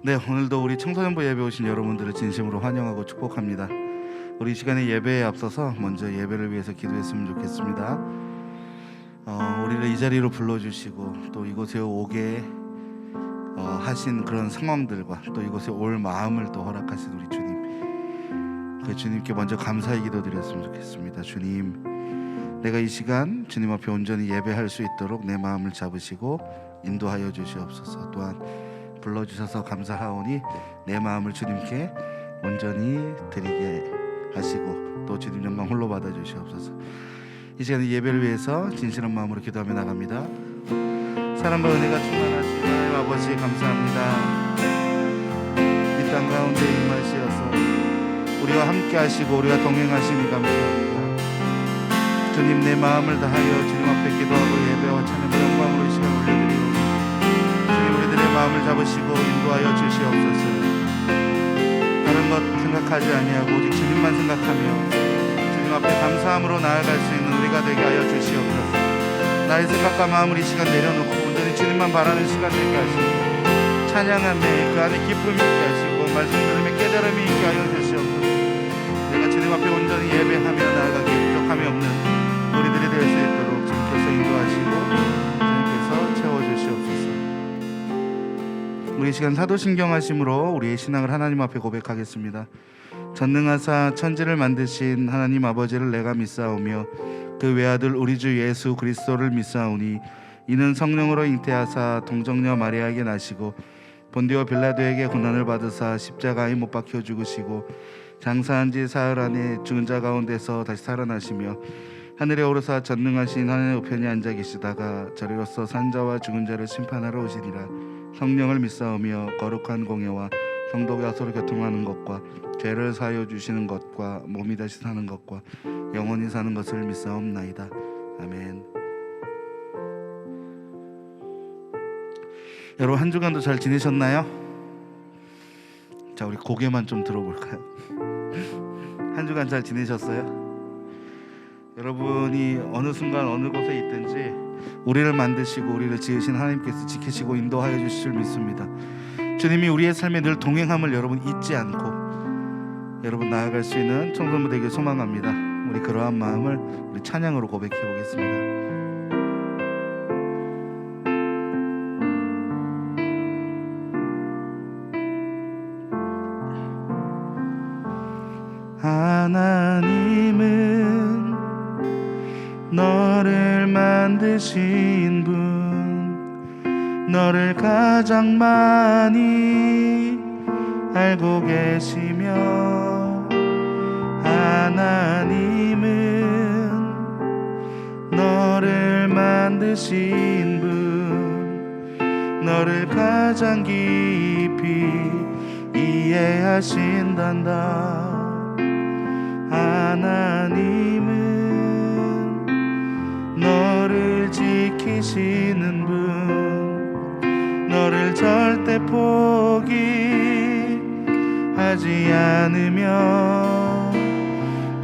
네, 오늘도 우리 청소년부 예배 오신 여러분들을 진심으로 환영하고 축복합니다. 우리 이 시간에 예배에 앞서서 먼저 예배를 위해서 기도했으면 좋겠습니다. 우리를 이 자리로 불러주시고 또 이곳에 오게 하신 그런 상황들과 또 이곳에 올 마음을 또 허락하신 우리 주님, 그 주님께 먼저 감사의 기도 드렸으면 좋겠습니다. 주님, 내가 이 시간 주님 앞에 온전히 예배할 수 있도록 내 마음을 잡으시고 인도하여 주시옵소서. 또한 불러주셔서 감사하오니 내 마음을 주님께 온전히 드리게 하시고 또 주님 영광 홀로 받아 주시옵소서. 이 시간에 예배를 위해서 진실한 마음으로 기도하며 나갑니다. 사랑과 은혜가 충만하신 하나님 아버지 감사합니다. 이 땅 가운데 임하시어서 우리와 함께 하시고 우리와 동행하시니 감사합니다. 주님, 내 마음을 다하여 주님 앞에 기도하고 예배와 찬양과 영광으로 이 시간 올려드리고 우리들의 마음을 잡으시고 인도하여 주시옵소서. 다른 것 생각하지 아니하고 오직 주님만 생각하며 주님 앞에 감사함으로 나아갈 수 있는 우리가 되게 하여 주시옵소서. 나의 생각과 마음을 이 시간 내려놓고 온전히 주님만 바라는 시간 되게 하시고 찬양함에 그 안에 기쁨이 있게 하시고 말씀 들음에 깨달음이 있게 하여 주시옵소서. 내가 주님 앞에 온전히 예배하며 나아가기에 부족함이 없는 우리들이 될 수 있도록 주님께서 인도하시고 주님께서 채워주시옵소서. 우리 시간 사도신경하심으로 우리의 신앙을 하나님 앞에 고백하겠습니다. 전능하사 천지를 만드신 하나님 아버지를 내가 믿사오며 그 외아들 우리 주 예수 그리스도를 믿사오니 이는 성령으로 잉태하사 동정녀 마리아에게 나시고 본디오 빌라도에게 고난을 받으사 십자가에 못 박혀 죽으시고 장사한 지 사흘 안에 죽은 자 가운데서 다시 살아나시며 하늘에 오르사 전능하신 하나님의 우편에 앉아 계시다가 저리로서 산자와 죽은 자를 심판하러 오시리라. 성령을 믿사오며 거룩한 공예와 성도가 서로 교통하는 것과 죄를 사하여 주시는 것과 몸이 다시 사는 것과 영원히 사는 것을 믿사옵나이다. 아멘. 여러분, 한 주간도 잘 지내셨나요? 자, 우리 고개만 좀 들어볼까요? 한 주간 잘 지내셨어요? 여러분이 어느 순간 어느 곳에 있든지 우리를 만드시고 우리를 지으신 하나님께서 지키시고 인도하여 주실 줄 믿습니다. 주님이 우리의 삶에 늘 동행함을 여러분 잊지 않고 여러분 나아갈 수 있는 청소년부 되길 소망합니다. 우리 그러한 마음을 우리 찬양으로 고백해 보겠습니다. 하나님은 너를 만드신 분, 너를 가장 많이 알고 계시며 하나님은 너를 만드신 분, 너를 가장 깊이 이해하신단다. 하나님은 너를 지키시는 분, 너를 절대 포기하지 않으며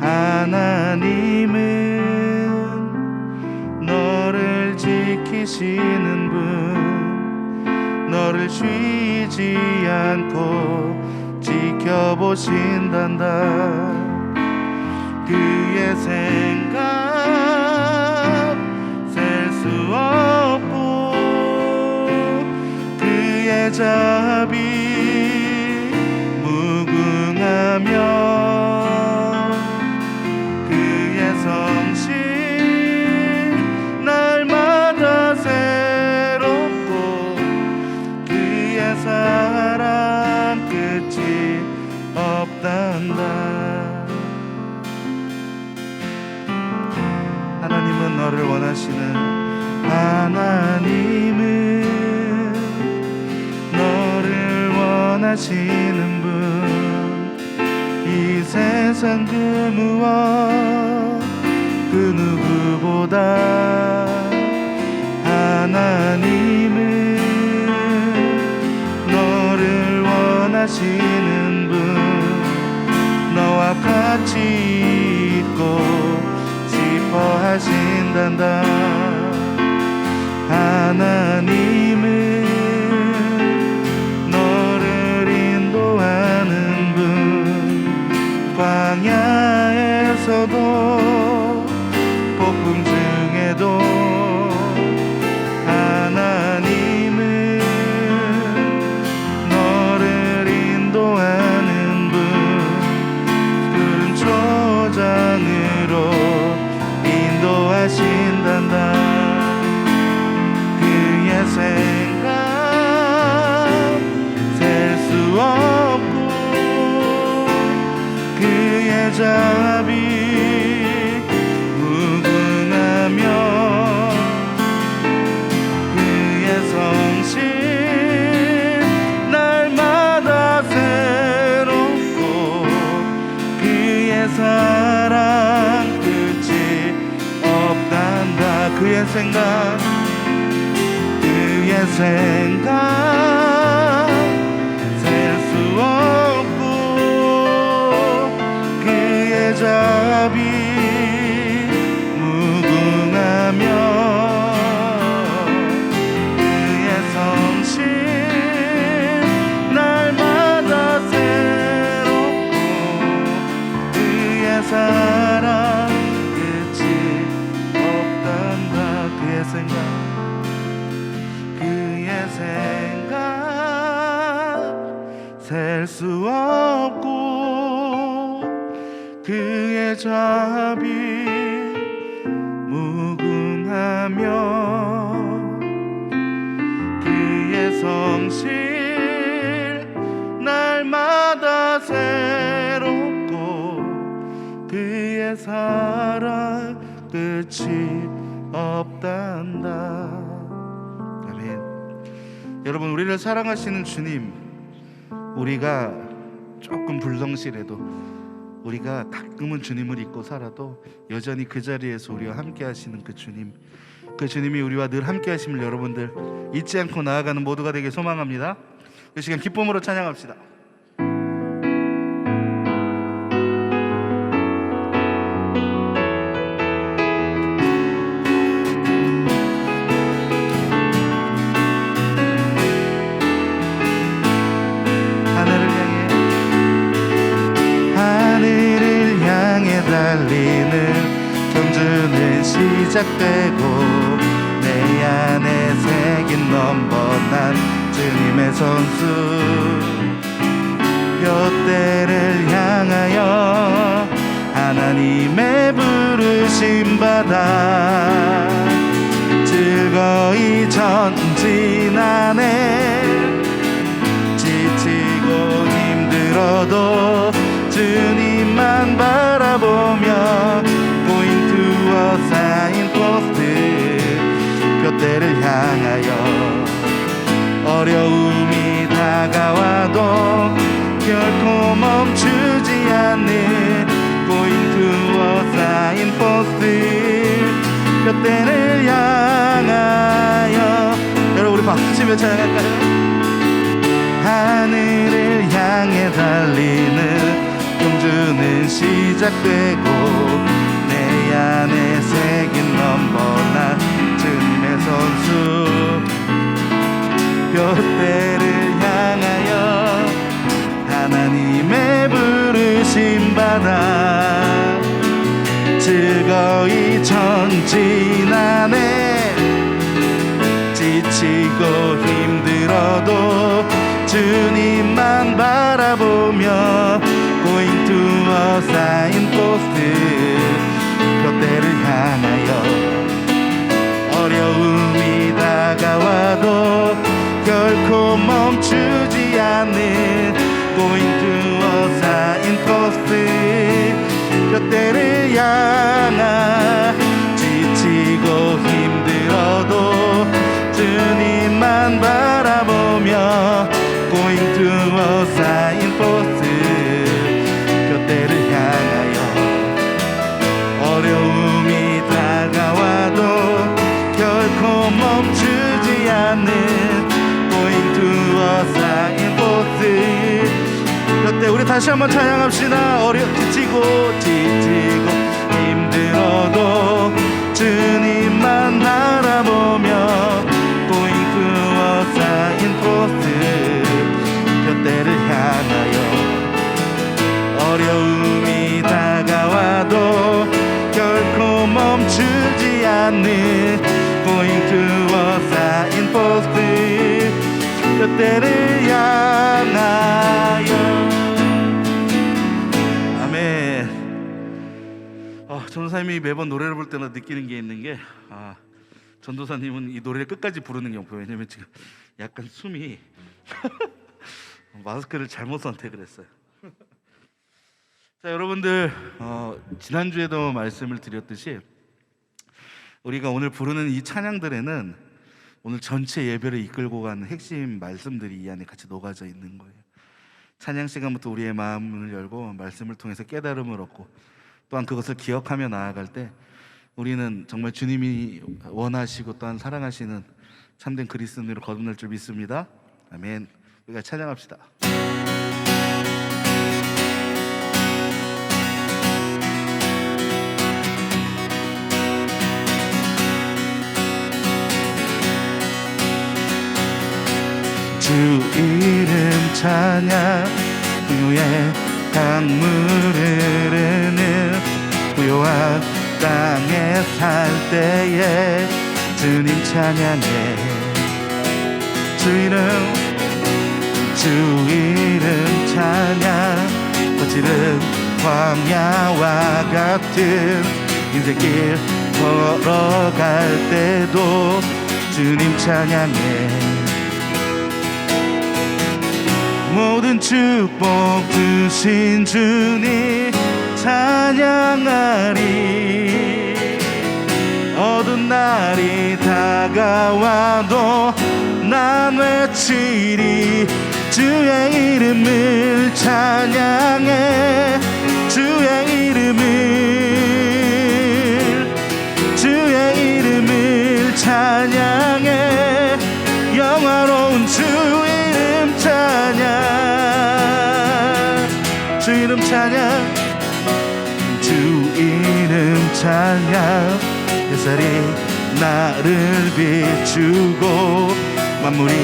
하나님은 너를 지키시는 분, 너를 쉬지 않고 지켜보신단다. 그의 생각 셀 수 없고 그의 자비 무궁하며 그의 성실 날마다 새롭고 그의 사랑 끝이 없단다. 하나님은 너를 원하시는 하나님은 너를 원하시는 분, 이 세상 그 무엇 그 누구보다 하나님은 너를 원하시는 분, 너와 같이 있고 하신단다. 하나님은 너를 자비 무궁하며 그의 성실 날마다 새롭고 그의 사랑 끝이 없단다. 그의 생각 셀 수 없고 그의 자비 무궁하며 그의 성실 날마다 새롭고 그의 사랑 끝이 없단다. 그의 생각 셀 수 없고 그의 자비 무궁하며 그의 성실 날마다 새롭고 그의 사랑 끝이 없단다. 아멘. 여러분, 우리를 사랑하시는 주님, 우리가 조금 불성실해도, 우리가 가끔은 주님을 잊고 살아도 여전히 그 자리에서 우리와 함께 하시는 그 주님, 그 주님이 우리와 늘 함께 하심을 여러분들 잊지 않고 나아가는 모두가 되길 소망합니다. 이 시간 기쁨으로 찬양합시다. 달리는 경주는 시작되고 내 안에 새긴 넘버난 주님의 선수 돛대를 향하여 하나님의 부르심 받아 즐거이 전진하네. 지치고 힘들어도 주님만 바라보며 Going to a signpost 돛대를 향하여 어려움이 다가와도 결코 멈추지 않는 Going to a signpost 돛대를 향하여. 여러분, 우리 박수치며 찬양할까요? 하늘을 향해 달리는 경주는 시작되고 내 안에 새긴 넘버난 주님의 선수 돛대를 향하여 하나님의 부르심 받아 즐거이 전진하네. 지치고 힘들어도 주님만 바라보며 Going to a signpost 돛대를 향하여 어려움이 다가와도 결코 멈추지 않는 Going to a signpost 돛대를 향하 지치고 힘들어도 주님만 바라보며 Going to a signpost 돛대를 향하여 어려움이 다가와도 결코 멈추지 않는 Going to a signpost 돛대. 우리 다시 한번 찬양합시다. 지치고 힘들어도 주님만 바라보며 Going to a signpost 돛대를 향하여 어려움이 다가와도 결코 멈추지 않는 Going to a signpost 돛대를 향하여. 아멘. 전도사님이 매번 노래를 부를 때마다 느끼는 게 있는 게 전도사님은 이 노래를 끝까지 부르는 게 없고요. 왜냐면 지금 약간 숨이 마스크를 잘못 선택을 했어요. 자, 여러분들 지난주에도 말씀을 드렸듯이 우리가 오늘 부르는 이 찬양들에는 오늘 전체 예배를 이끌고 가는 핵심 말씀들이 이 안에 같이 녹아져 있는 거예요. 찬양 시간부터 우리의 마음을 열고 말씀을 통해서 깨달음을 얻고 또한 그것을 기억하며 나아갈 때 우리는 정말 주님이 원하시고 또한 사랑하시는 참된 그리스도인으로 거듭날 줄 믿습니다. 아멘. 우리가 찬양합시다. 주 이름 찬양 부유의 강물을 흐르는 부요한 땅에 살 때에 주님 찬양해 주 이름 찬양 거칠은 광야와 같은 인생길 걸어갈 때도 주님 찬양해 모든 축복 주신 주님 찬양하리 어두운 날이 다가와도 난 외치리 주의 이름을 찬양해 주의 이름을 찬양해 영화로운 주 이름 찬양 주 이름 찬양 주 이름 찬양 햇살이 나를 비추고 만물이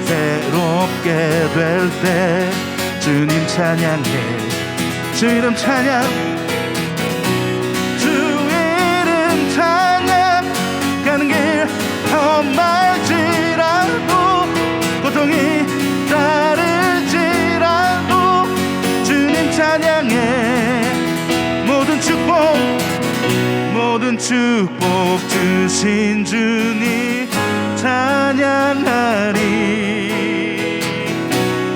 새롭게 될 때 주님 찬양해 주 이름 찬양 주 이름 찬양 가는 길 험할지라도 고통이 따를지라도 주님 찬양해 모든 축복 주신 주님 찬양하리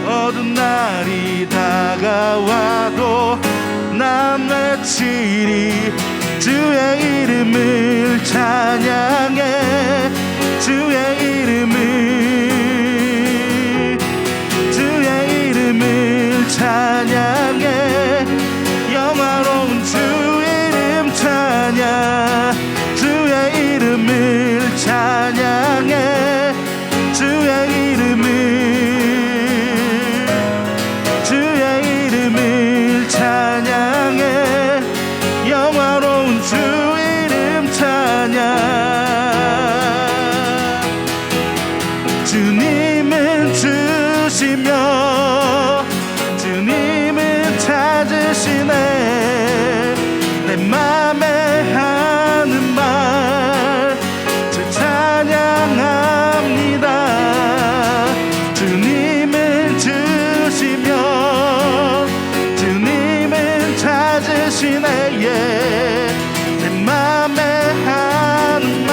어두운 날이 다가와도 난 외치리 주의 이름을 찬양해 주의 이름을 찬양해 영화로운 주 이름 찬양 주의 이름을 찬양해 주의 이름을 찬양해 영화로운 주 이름 찬양 주님은 주시며 주님은 찾으시네 내 맘에 하는 말 주 찬양합니다 주님은 주시며 주님은 찾으시네 내 맘에 하는 말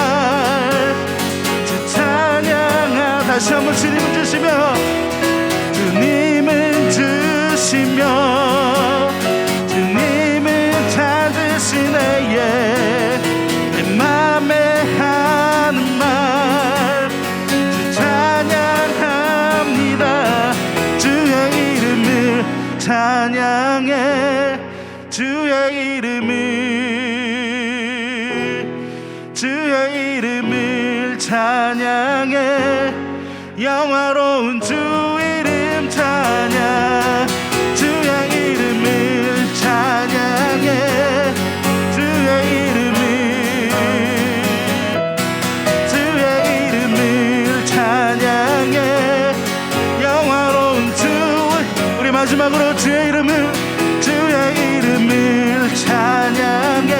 주 찬양하 다시 한번 주님은 주시며 주님은 주시며 주님은 찾으시네 내 맘에 하는 말 주 찬양합니다 주의 이름을 찬양해 주의 이름을 찬양해 영화로운 주 이름 찬양 주의 이름을 찬양해 주의 이름을 찬양해 영화로운 주 우리 마지막으로 주의 이름을 찬양해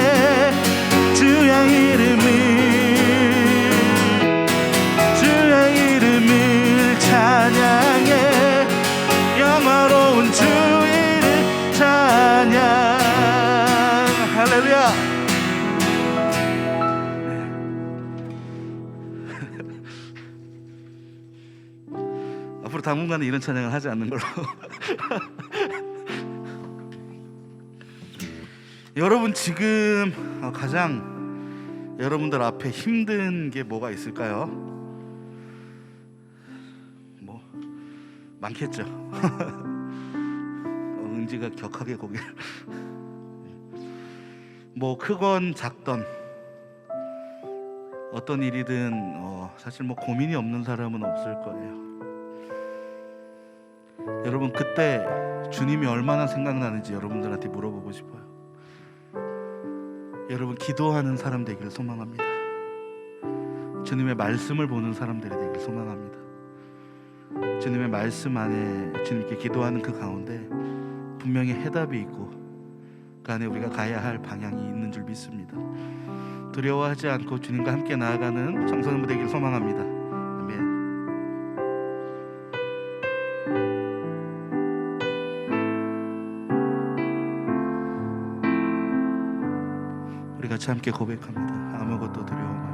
주의 이름을 찬양해 영화로운 주 이름 찬양 할렐루야 앞으로 당분간은 이런 찬양을 하지 않는 걸로 여러분 지금 가장 여러분들 앞에 힘든 게 뭐가 있을까요? 뭐 많겠죠. 은지가 격하게 고개를 뭐 크건 작던 어떤 일이든 사실 뭐 고민이 없는 사람은 없을 거예요. 여러분 그때 주님이 얼마나 생각나는지 여러분들한테 물어보고 싶어요. 여러분 기도하는 사람 되기를 소망합니다. 주님의 말씀을 보는 사람들이 되기를 소망합니다. 주님의 말씀 안에 주님께 기도하는 그 가운데 분명히 해답이 있고 그 안에 우리가 가야 할 방향이 있는 줄 믿습니다. 두려워하지 않고 주님과 함께 나아가는 청소년 되기를 소망합니다. 아멘. 우리 같이 함께 고백합니다. 아무것도 두려워 말라.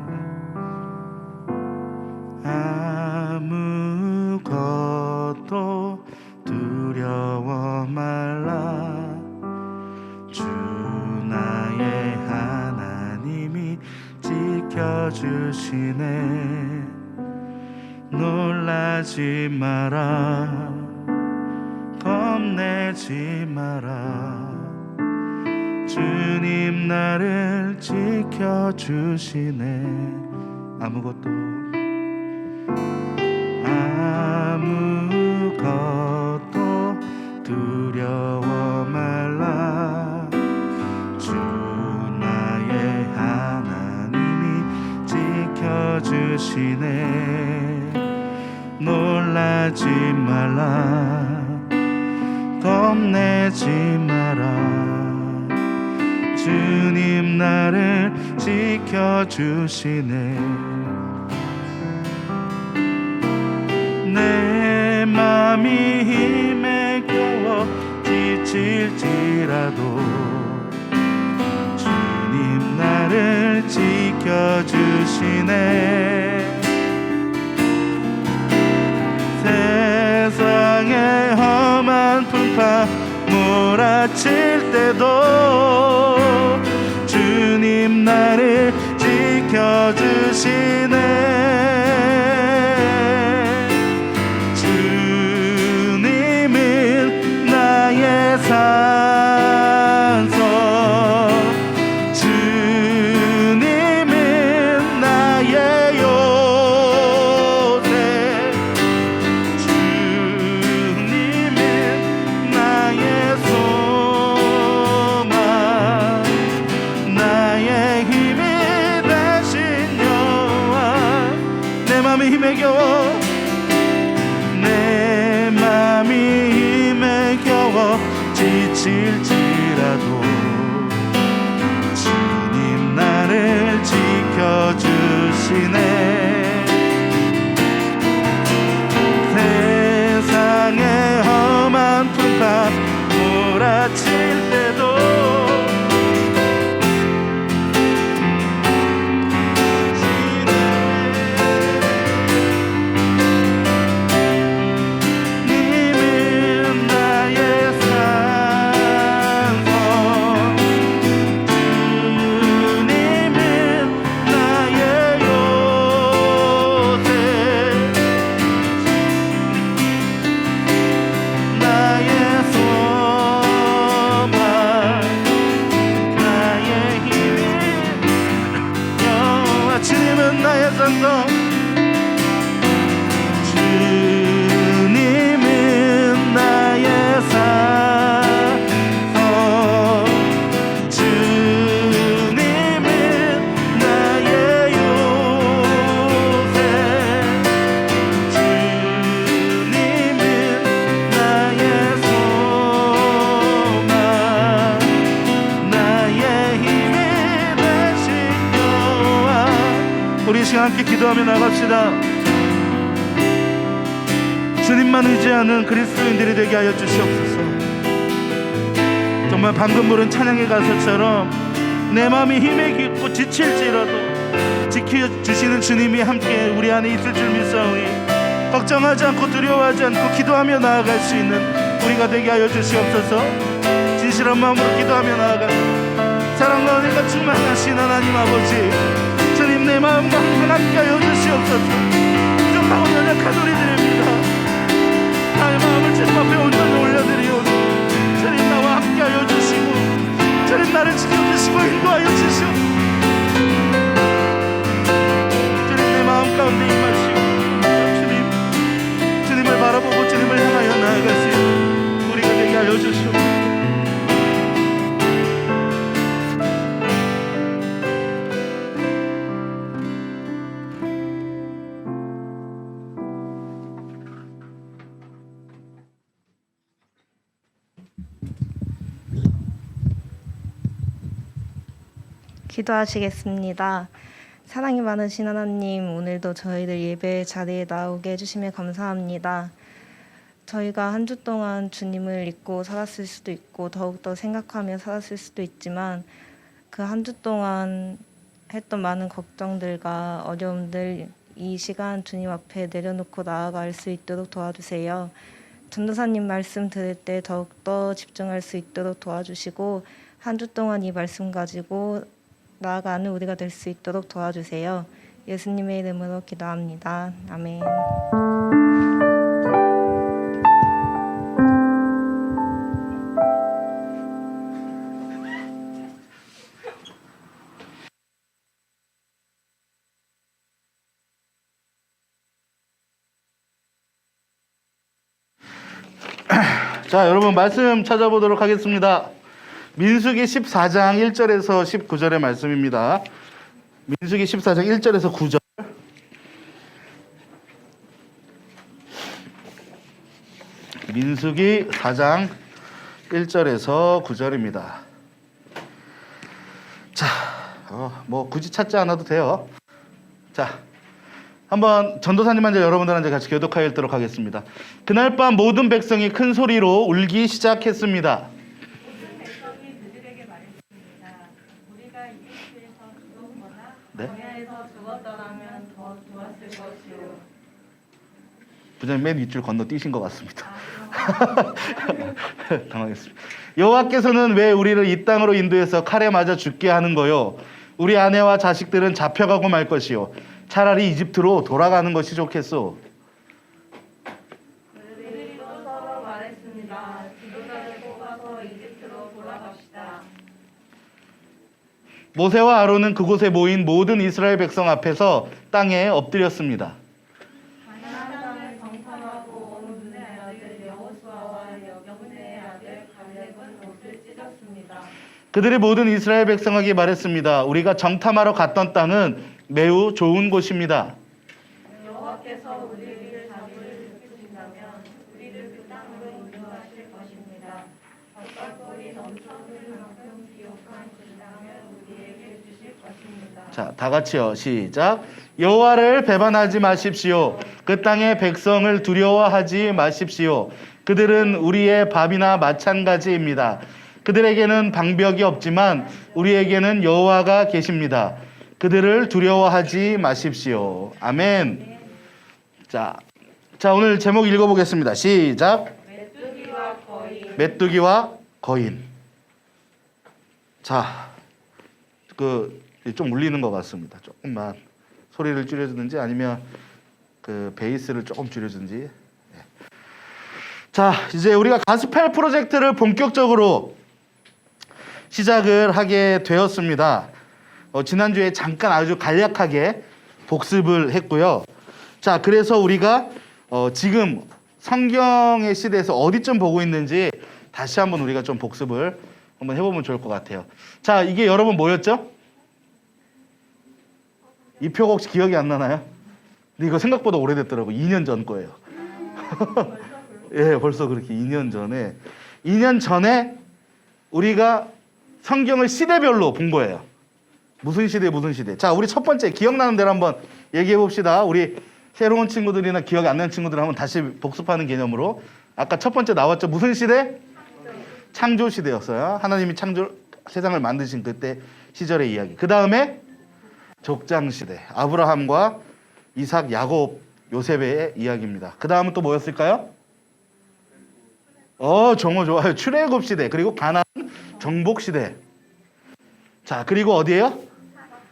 아무것도 두려워 말라. 주 나의 하나님이 지켜주시네. 놀라지 마라. 겁내지 마라. 주님 나를 지켜주시네. 아무것도 두려워 말라. 주 나의 하나님이 지켜주시네. 놀라지 말라. 겁내지 마라. 주님 나를 지켜주시네. 내 맘이 힘에 겨워 지칠지라도 주님 나를 지켜주시네. 세상의 험한 풍파 몰아칠 때도 주님 나를 지켜주시네. 주님은 나의 산소. 주님은 나의 요새. 주님은 나의 소망. 나의 힘이 되신 여호와. 내 맘이 힘에 겨워. 내 맘이 힘에 겨워 지칠지라도 주님 나를 지켜주시네. 세상의 험한 풍파 몰아칠 때도 주님은 나의 산소. 주님은 나의 요새. 나의 소망. 나의 힘이 여호와. 주님은 나의 산소. 주님은 나의 산소. 주님은 나의 요새. 주님은 나의 소망. 나의 힘이 되신 여호와. 우리 시간 함께 기도하며 나갑시다. 주님만 의지하는 그리스도인들이 되게 하여 주시옵소서. 정말 방금 부른 찬양의 가사처럼 내 마음이 힘에 깊고 지칠지라도 지켜주시는 주님이 함께 우리 안에 있을 줄 믿사오니 걱정하지 않고 두려워하지 않고 기도하며 나아갈 수 있는 우리가 되게 하여 주시옵소서. 진실한 마음으로 기도하며 나아갑니다. 사랑과 은혜가 충만하신 하나님 아버지, 주님 내 마음과 항상 함께하여 주시옵소서. 부족하고 연약한 우리들입니다. 나의 마음을 주님 앞에 온전히 올려드리오니 주님 나와 함께하여 주시고 주님 나를 지켜주시고 인도하여 주시옵소서. 주님 내 마음 가운데 임하시고 주님을 바라보고 주님을 향하여 나아갈 수 있는 우리가 되게 하여 주시옵소서. 기도하시겠습니다. 사랑이 많으신 하나님, 오늘도 저희들 예배 자리에 나오게 해주심에 감사합니다. 저희가 한 주 동안 주님을 잊고 살았을 수도 있고 더욱더 생각하며 살았을 수도 있지만 그 한 주 동안 했던 많은 걱정들과 어려움들 이 시간 주님 앞에 내려놓고 나아갈 수 있도록 도와주세요. 전도사님 말씀 들을 때 더욱더 집중할 수 있도록 도와주시고 한 주 동안 이 말씀 가지고 나아가는 우리가 될 수 있도록 도와주세요. 예수님의 이름으로 기도합니다. 아멘. 자, 여러분 말씀 찾아보도록 하겠습니다. 민수기 14장 1절에서 19절의 말씀입니다. 민수기 14장 1절에서 9절. 민수기 4장 1절에서 9절입니다. 자, 뭐 굳이 찾지 않아도 돼요. 자, 한번 전도사님한테 여러분들한테 같이 교독하여 읽도록 하겠습니다. 그날 밤 모든 백성이 큰 소리로 울기 시작했습니다. 네? 부장님 맨 윗줄 건너 뛰신 것 같습니다. 당황했습니다. 여호와께서는 왜 우리를 이 땅으로 인도해서 칼에 맞아 죽게 하는 거요? 우리 아내와 자식들은 잡혀가고 말 것이요. 차라리 이집트로 돌아가는 것이 좋겠소. 그들이 또 서로 말했습니다. 지도자를 뽑아서 이집트로 돌아갑시다. 모세와 아론은 그곳에 모인 모든 이스라엘 백성 앞에서 땅에 엎드렸습니다. 가나안 땅을 정탐하고 온 눈의 아들 여호수아와 여문의 아들 갈렙은 옷을 찢었습니다. 그들이 모든 이스라엘 백성에게 말했습니다. 우리가 정탐하러 갔던 땅은 매우 좋은 곳입니다. 여호와께서 우리를 자비를 베푸신다면 우리를 그 땅으로 인도하실 것입니다. 젖과 꿀이 넘쳐흐르는 만큼 비옥한 그 땅을 우리에게 주실 것입니다. 자, 다 같이요. 시작. 여호와를 배반하지 마십시오. 그 땅의 백성을 두려워하지 마십시오. 그들은 우리의 밥이나 마찬가지입니다. 그들에게는 방벽이 없지만 우리에게는 여호와가 계십니다. 그들을 두려워하지 마십시오. 아멘. 자, 오늘 제목 읽어보겠습니다. 시작. 메뚜기와 거인. 메뚜기와 거인. 자, 좀 울리는 것 같습니다. 조금만 소리를 줄여주든지 아니면 그 베이스를 조금 줄여주든지. 네. 자, 이제 우리가 가스펠 프로젝트를 본격적으로 시작을 하게 되었습니다. 지난주에 잠깐 아주 간략하게 복습을 했고요. 자, 그래서 우리가 지금 성경의 시대에서 어디쯤 보고 있는지 다시 한번 우리가 좀 복습을 한번 해보면 좋을 것 같아요. 자, 이게 여러분 뭐였죠? 이 표가 혹시 기억이 안 나나요? 근데 이거 생각보다 오래됐더라고요. 2년 전 거예요. 예, 벌써 그렇게 2년 전에 우리가 성경을 시대별로 본 거예요. 무슨 시대. 자, 우리 첫 번째 기억나는 대로 한번 얘기해 봅시다. 우리 새로운 친구들이나 기억이 안 나는 친구들 한번 다시 복습하는 개념으로. 아까 첫 번째 나왔죠. 무슨 시대? 창조 시대였어요. 하나님이 세상을 만드신 그때 시절의 이야기. 그 다음에 족장 시대. 아브라함과 이삭, 야곱, 요셉의 이야기입니다. 그 다음은 또 뭐였을까요? 정말 좋아요. 출애굽 시대. 그리고 가나안 정복 시대. 자, 그리고 어디예요?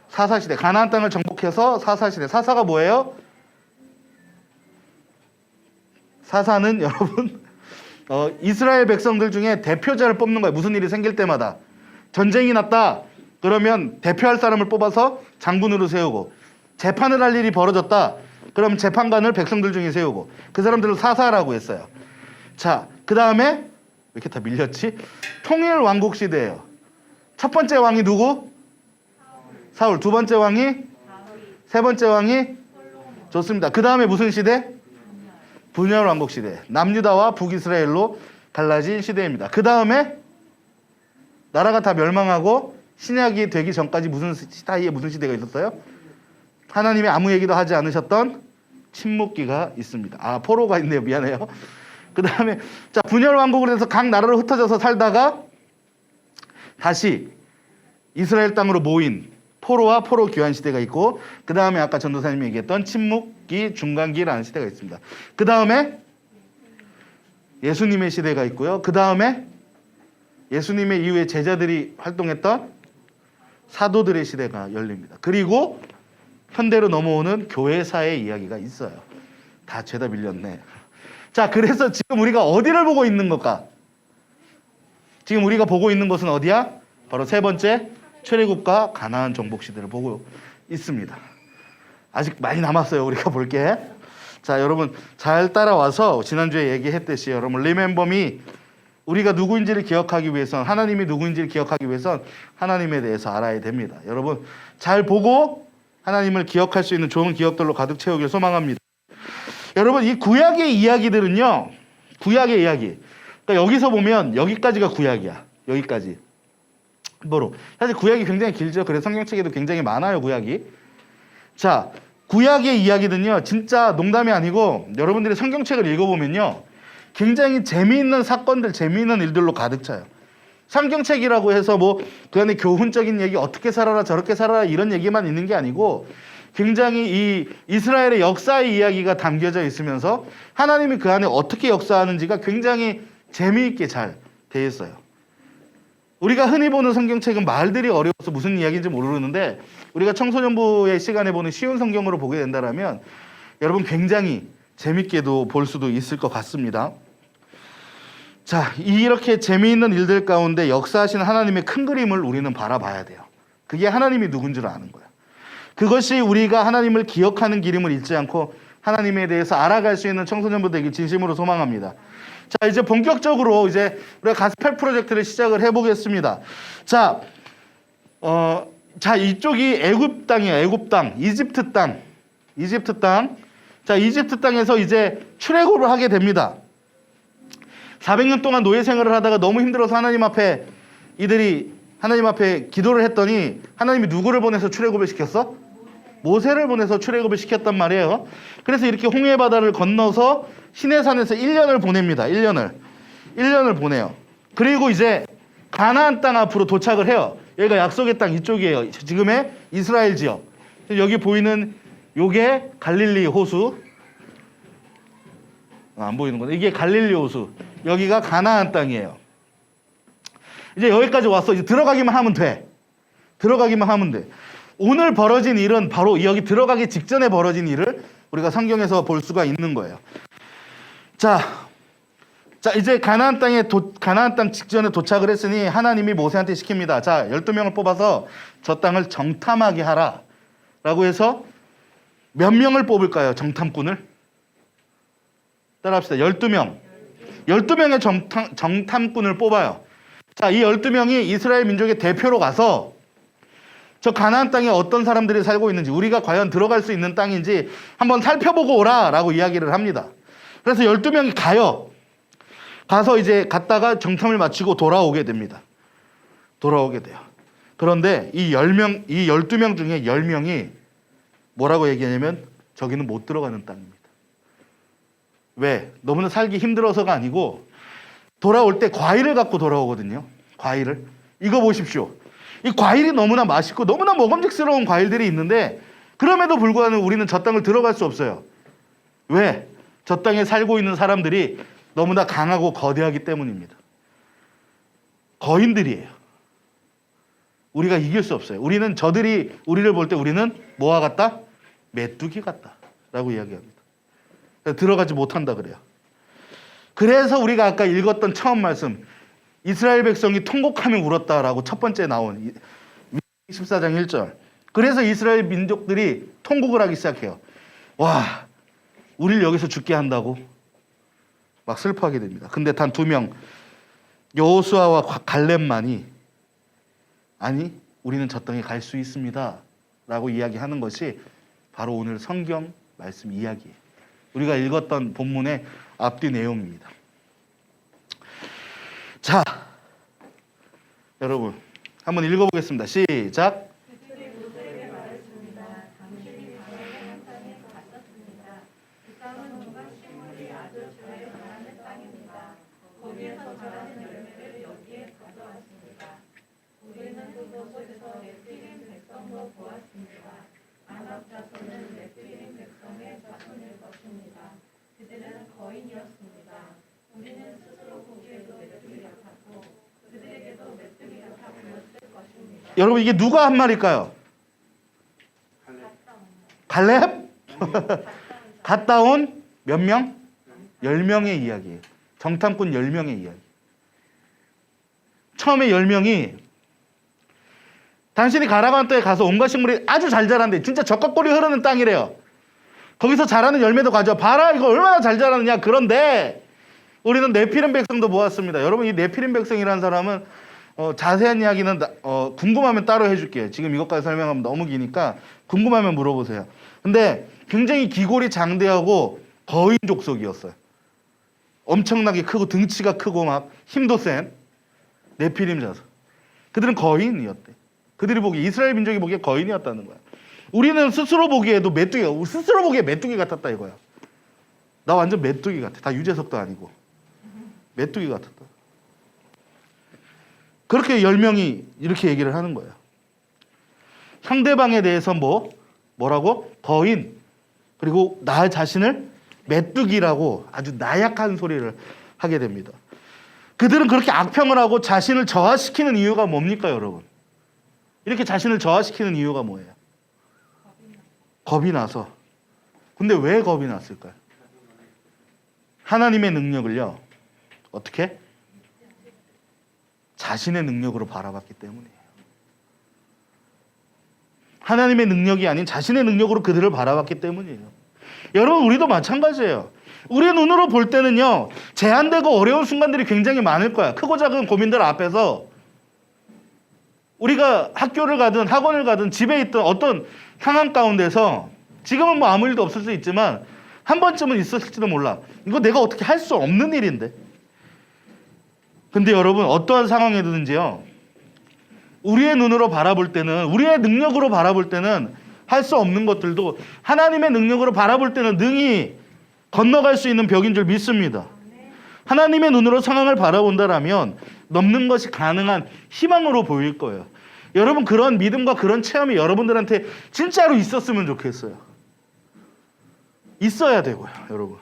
사사시대. 가나안 땅을 정복해서 사사시대. 사사가 뭐예요? 사사는 여러분 이스라엘 백성들 중에 대표자를 뽑는 거예요. 무슨 일이 생길 때마다. 전쟁이 났다. 그러면 대표할 사람을 뽑아서 장군으로 세우고, 재판을 할 일이 벌어졌다. 그럼 재판관을 백성들 중에 세우고, 그 사람들을 사사라고 했어요. 자, 그 다음에 왜 이렇게 다 밀렸지? 통일 왕국 시대예요. 첫 번째 왕이 누구? 사울. 두 번째 왕이? 세 번째 왕이? 좋습니다. 그 다음에 무슨 시대? 분열 왕국 시대. 남유다와 북이스라엘로 갈라진 시대입니다. 그 다음에 나라가 다 멸망하고 신약이 되기 전까지 무슨 사이에 무슨 시대가 있었어요? 하나님이 아무 얘기도 하지 않으셨던 침묵기가 있습니다. 아, 포로가 있네요. 미안해요. 그 다음에 자, 분열 왕국으로 해서 각 나라로 흩어져서 살다가 다시 이스라엘 땅으로 모인 포로와 포로 귀환 시대가 있고, 그 다음에 아까 전도사님이 얘기했던 침묵기, 중간기라는 시대가 있습니다. 그 다음에 예수님의 시대가 있고요. 그 다음에 예수님의 이후에 제자들이 활동했던 사도들의 시대가 열립니다. 그리고 현대로 넘어오는 교회사의 이야기가 있어요. 다 죄다 밀렸네. 자, 그래서 지금 우리가 어디를 보고 있는 걸까? 지금 우리가 보고 있는 것은 어디야? 바로 세 번째 출애굽과 가나안 정복 시대를 보고 있습니다. 아직 많이 남았어요. 우리가 볼 게. 자, 여러분 잘 따라와서 지난주에 얘기했듯이 여러분 리멤버미, 우리가 누구인지를 기억하기 위해선, 하나님이 누구인지를 기억하기 위해선 하나님에 대해서 알아야 됩니다. 여러분 잘 보고 하나님을 기억할 수 있는 좋은 기억들로 가득 채우길 소망합니다. 여러분 이 구약의 이야기들은요, 구약의 이야기, 그러니까 여기서 보면 여기까지가 구약이야. 여기까지. 뭐로? 사실 구약이 굉장히 길죠. 그래서 성경책에도 굉장히 많아요, 구약이. 자, 구약의 이야기는요, 진짜 농담이 아니고 여러분들이 성경책을 읽어보면요, 굉장히 재미있는 사건들, 재미있는 일들로 가득 차요. 성경책이라고 해서 뭐 그 안에 교훈적인 얘기, 어떻게 살아라 저렇게 살아라 이런 얘기만 있는 게 아니고, 굉장히 이 이스라엘의 역사의 이야기가 담겨져 있으면서 하나님이 그 안에 어떻게 역사하는지가 굉장히 재미있게 잘 돼 있어요. 우리가 흔히 보는 성경책은 말들이 어려워서 무슨 이야기인지 모르는데, 우리가 청소년부의 시간에 보는 쉬운 성경으로 보게 된다면 여러분 굉장히 재밌게도 볼 수도 있을 것 같습니다. 자, 이렇게 재미있는 일들 가운데 역사하시는 하나님의 큰 그림을 우리는 바라봐야 돼요. 그게 하나님이 누군 줄 아는 거예요. 그것이 우리가 하나님을 기억하는 기름을 잊지 않고 하나님에 대해서 알아갈 수 있는 청소년부 되길 진심으로 소망합니다. 자, 이제 본격적으로 이제 우리가 가스펠 프로젝트를 시작을 해보겠습니다. 자, 이쪽이 애굽 땅이에요. 애굽 땅, 이집트 땅, 이집트 땅. 자, 이집트 땅에서 이제 출애굽을 하게 됩니다. 400년 동안 노예 생활을 하다가 너무 힘들어서 하나님 앞에 이들이 하나님 앞에 기도를 했더니 하나님이 누구를 보내서 출애굽을 시켰어? 모세를 보내서 출애굽을 시켰단 말이에요. 그래서 이렇게 홍해 바다를 건너서 시내산에서 1년을 보냅니다. 1년을 보내요. 그리고 이제 가나안 땅 앞으로 도착을 해요. 여기가 약속의 땅 이쪽이에요. 지금의 이스라엘 지역. 여기 보이는 요게 갈릴리 호수. 안 보이는구나. 이게 갈릴리 호수. 여기가 가나안 땅이에요. 이제 여기까지 왔어. 이제 들어가기만 하면 돼. 들어가기만 하면 돼. 오늘 벌어진 일은 바로 여기 들어가기 직전에 벌어진 일을 우리가 성경에서 볼 수가 있는 거예요. 자, 이제 가나안 땅 직전에 도착을 했으니 하나님이 모세한테 시킵니다. 자, 12명을 뽑아서 저 땅을 정탐하게 하라. 라고 해서 몇 명을 뽑을까요? 정탐꾼을? 따라합시다. 12명. 12명의 정탐꾼을 뽑아요. 자, 이 12명이 이스라엘 민족의 대표로 가서 저 가나안 땅에 어떤 사람들이 살고 있는지, 우리가 과연 들어갈 수 있는 땅인지 한번 살펴보고 오라 라고 이야기를 합니다. 그래서 12명이 가요. 가서 이제 갔다가 정탐을 마치고 돌아오게 됩니다. 돌아오게 돼요. 그런데 이 12명 중에 10명이 뭐라고 얘기하냐면 저기는 못 들어가는 땅입니다. 왜? 너무나 살기 힘들어서가 아니고 돌아올 때 과일을 갖고 돌아오거든요. 과일을. 이거 보십시오. 이 과일이 너무나 맛있고 너무나 먹음직스러운 과일들이 있는데 그럼에도 불구하고 우리는 저 땅을 들어갈 수 없어요. 왜? 저 땅에 살고 있는 사람들이 너무나 강하고 거대하기 때문입니다. 거인들이에요. 우리가 이길 수 없어요. 우리는 저들이 우리를 볼 때 우리는 뭐와 같다? 메뚜기 같다라고 이야기합니다. 들어가지 못한다 그래요. 그래서 우리가 아까 읽었던 처음 말씀, 이스라엘 백성이 통곡하며 울었다라고 첫 번째 나온 14장 1절. 그래서 이스라엘 민족들이 통곡을 하기 시작해요. 와, 우리를 여기서 죽게 한다고 막 슬퍼하게 됩니다. 근데 단 2명, 여호수아와 갈렙만이 아니, 우리는 저 땅에 갈 수 있습니다 라고 이야기하는 것이 바로 오늘 성경 말씀 이야기예요. 우리가 읽었던 본문의 앞뒤 내용입니다. 자, 여러분 한번 읽어보겠습니다. 시작. 여러분 이게 누가 한 말일까요? 갈렙? 갔다 온 몇 명? 10명의 이야기예요. 정탐꾼 10명의 이야기. 처음에 10명이 당신이 가나안 땅에 가서 온갖 식물이 아주 잘 자란대. 진짜 젖꼭꿀이 흐르는 땅이래요. 거기서 자라는 열매도 가져와. 봐라 이거 얼마나 잘 자라느냐. 그런데 우리는 네피림 백성도 모았습니다. 여러분 이 네피림 백성이라는 사람은 자세한 이야기는 궁금하면 따로 해줄게요. 지금 이것까지 설명하면 너무 기니까 궁금하면 물어보세요. 근데 굉장히 기골이 장대하고 거인 족속이었어요. 엄청나게 크고 등치가 크고 막 힘도 센 네피림 자손. 그들은 거인이었대. 그들이 보기에 이스라엘 민족이 보기에 거인이었다는 거야. 우리는 스스로 보기에도 스스로 보기에 메뚜기 같았다 이거야. 나 완전 메뚜기 같아. 다 유재석도 아니고 메뚜기 같았다. 그렇게 10명이 이렇게 얘기를 하는 거예요. 상대방에 대해서 뭐라고? 거인, 그리고 나 자신을 메뚜기라고 아주 나약한 소리를 하게 됩니다. 그들은 그렇게 악평을 하고 자신을 저하시키는 이유가 뭡니까 여러분? 이렇게 자신을 저하시키는 이유가 뭐예요? 겁이 나서. 근데 왜 겁이 났을까요? 하나님의 능력을요, 어떻게? 자신의 능력으로 바라봤기 때문이에요. 하나님의 능력이 아닌 자신의 능력으로 그들을 바라봤기 때문이에요. 여러분 우리도 마찬가지예요. 우리의 눈으로 볼 때는요, 제한되고 어려운 순간들이 굉장히 많을 거야. 크고 작은 고민들 앞에서 우리가 학교를 가든 학원을 가든 집에 있던 어떤 상황 가운데서 지금은 뭐 아무 일도 없을 수 있지만 한 번쯤은 있었을지도 몰라. 이거 내가 어떻게 할 수 없는 일인데. 근데 여러분 어떠한 상황이든지요, 우리의 눈으로 바라볼 때는, 우리의 능력으로 바라볼 때는 할 수 없는 것들도 하나님의 능력으로 바라볼 때는 능히 건너갈 수 있는 벽인 줄 믿습니다. 하나님의 눈으로 상황을 바라본다라면 넘는 것이 가능한 희망으로 보일 거예요. 여러분 그런 믿음과 그런 체험이 여러분들한테 진짜로 있었으면 좋겠어요. 있어야 되고요, 여러분.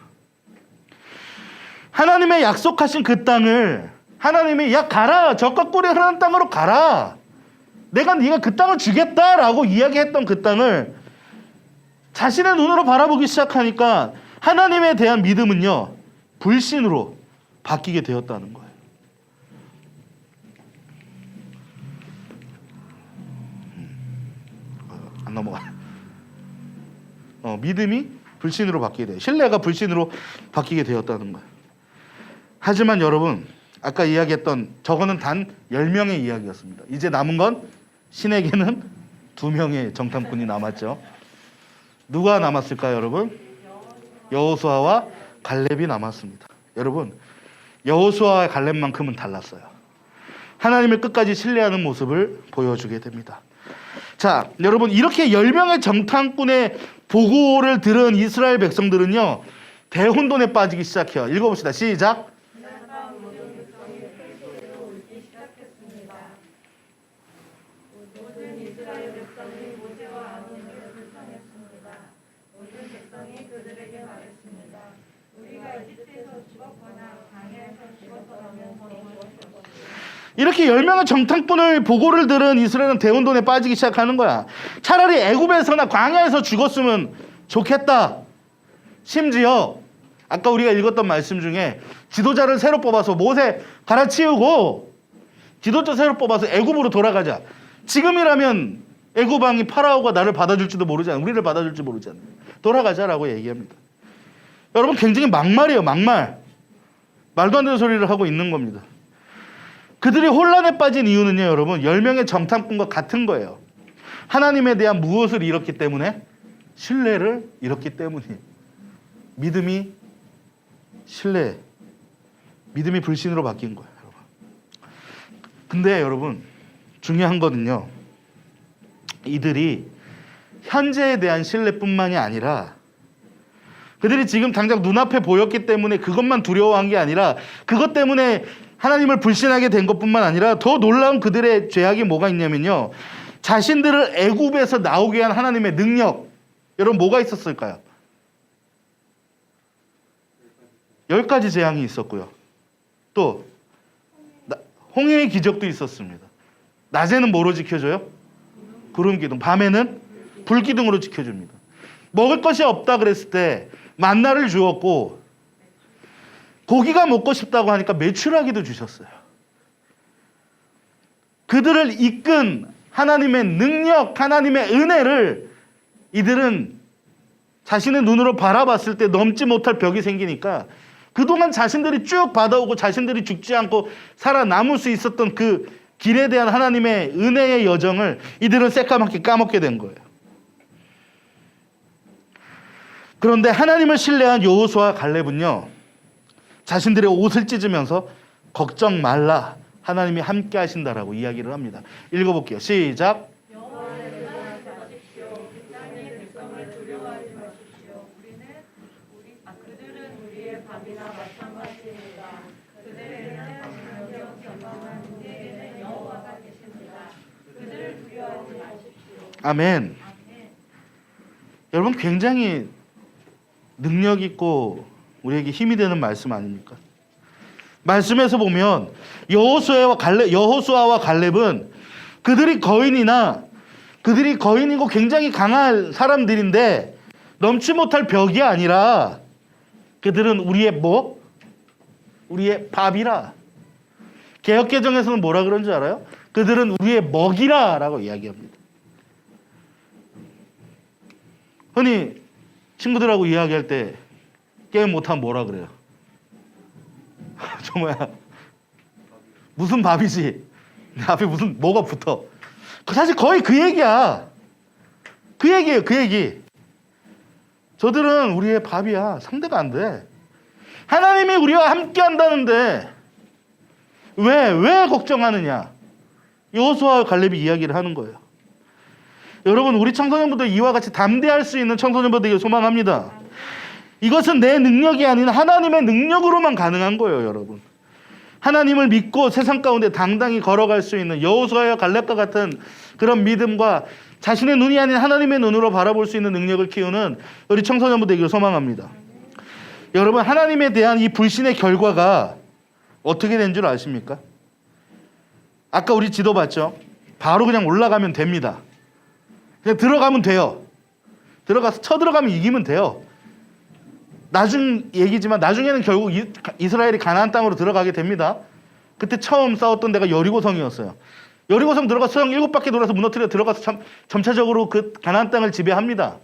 하나님의 약속하신 그 땅을 하나님이 야 가라, 젖과 꿀이 흐르는 땅으로 가라, 네가 그 땅을 주겠다라고 이야기했던 그 땅을 자신의 눈으로 바라보기 시작하니까 하나님에 대한 믿음은요 불신으로 바뀌게 되었다는 거예요. 안 넘어가. 믿음이 불신으로 바뀌게 돼요. 신뢰가 불신으로 바뀌게 되었다는 거예요. 하지만 여러분 아까 이야기했던 저거는 단 10명의 이야기였습니다. 이제 남은 건 신에게는 2명의 정탐꾼이 남았죠. 누가 남았을까요, 여러분? 여호수아와 갈렙이 남았습니다. 여러분, 여호수아와 갈렙만큼은 달랐어요. 하나님을 끝까지 신뢰하는 모습을 보여주게 됩니다. 자, 여러분 이렇게 10명의 정탐꾼의 보고를 들은 이스라엘 백성들은요 대혼돈에 빠지기 시작해요. 읽어봅시다. 시작. 이렇게 10명의 정탐꾼을 보고를 들은 이스라엘은 대혼돈에 빠지기 시작하는 거야. 차라리 애굽에서나 광야에서 죽었으면 좋겠다. 심지어 아까 우리가 읽었던 말씀 중에 지도자를 새로 뽑아서 모세 갈아치우고 지도자 새로 뽑아서 애굽으로 돌아가자. 지금이라면 애굽 왕이 파라오가 나를 받아줄지도 모르잖아. 우리를 받아줄지 모르잖아. 돌아가자라고 얘기합니다. 여러분 굉장히 막말이에요. 막말. 말도 안 되는 소리를 하고 있는 겁니다. 그들이 혼란에 빠진 이유는요, 여러분 10명의 정탐꾼과 같은 거예요. 하나님에 대한 무엇을 잃었기 때문에? 신뢰를 잃었기 때문이에요. 믿음이 신뢰, 믿음이 불신으로 바뀐 거예요, 여러분. 근데 여러분 중요한 거는요, 이들이 현재에 대한 신뢰뿐만이 아니라 그들이 지금 당장 눈앞에 보였기 때문에 그것만 두려워한 게 아니라 그것 때문에 하나님을 불신하게 된 것뿐만 아니라 더 놀라운 그들의 죄악이 뭐가 있냐면요, 자신들을 애굽에서 나오게 한 하나님의 능력. 여러분 뭐가 있었을까요? 10가지 재앙이 있었고요. 또 홍해의 기적도 있었습니다. 낮에는 뭐로 지켜줘요? 구름 기둥. 밤에는 불 기둥으로 지켜줍니다. 먹을 것이 없다 그랬을 때 만나를 주었고, 고기가 먹고 싶다고 하니까 메추라기도 주셨어요. 그들을 이끈 하나님의 능력, 하나님의 은혜를 이들은 자신의 눈으로 바라봤을 때 넘지 못할 벽이 생기니까 그동안 자신들이 쭉 받아오고 자신들이 죽지 않고 살아남을 수 있었던 그 길에 대한 하나님의 은혜의 여정을 이들은 새까맣게 까먹게 된 거예요. 그런데 하나님을 신뢰한 여호수아와 갈렙은요, 자신들의 옷을 찢으면서 걱정 말라, 하나님이 함께 하신다라고 이야기를 합니다. 읽어볼게요. 시작. 아멘. 여러분 굉장히 능력 있고 우리에게 힘이 되는 말씀 아닙니까? 말씀에서 보면 여호수아와 갈렙은 그들이 거인이고 굉장히 강한 사람들인데 넘지 못할 벽이 아니라 그들은 우리의 밥이라. 개역개정에서는 뭐라 그런지 알아요? 그들은 우리의 먹이라라고 이야기합니다. 흔히 친구들하고 이야기할 때 게임 못하면 뭐라 그래요? 저 뭐야? 무슨 밥이지? 내 앞에 무슨 뭐가 붙어? 사실 거의 그 얘기야. 그 얘기예요. 그 얘기. 저들은 우리의 밥이야. 상대가 안 돼. 하나님이 우리와 함께 한다는데 왜 걱정하느냐? 여호수아와 갈렙이 이야기를 하는 거예요. 여러분 우리 청소년부들 이와 같이 담대할 수 있는 청소년부들 되길 소망합니다. 이것은 내 능력이 아닌 하나님의 능력으로만 가능한 거예요, 여러분. 하나님을 믿고 세상 가운데 당당히 걸어갈 수 있는 여호수아와 갈렙과 같은 그런 믿음과 자신의 눈이 아닌 하나님의 눈으로 바라볼 수 있는 능력을 키우는 우리 청소년부들 되길 소망합니다. 여러분 하나님에 대한 이 불신의 결과가 어떻게 된 줄 아십니까? 아까 우리 지도 봤죠? 바로 그냥 올라가면 됩니다. 그냥 들어가면 돼요. 쳐들어가면 이기면 돼요. 나중 얘기지만 나중에는 결국 이스라엘이 가나안 땅으로 들어가게 됩니다. 그때 처음 싸웠던 데가 여리고성이었어요. 여리고성 들어가서 성 7바퀴 돌아서 무너뜨려 들어가서 점차적으로 그 가나안 땅을 지배합니다.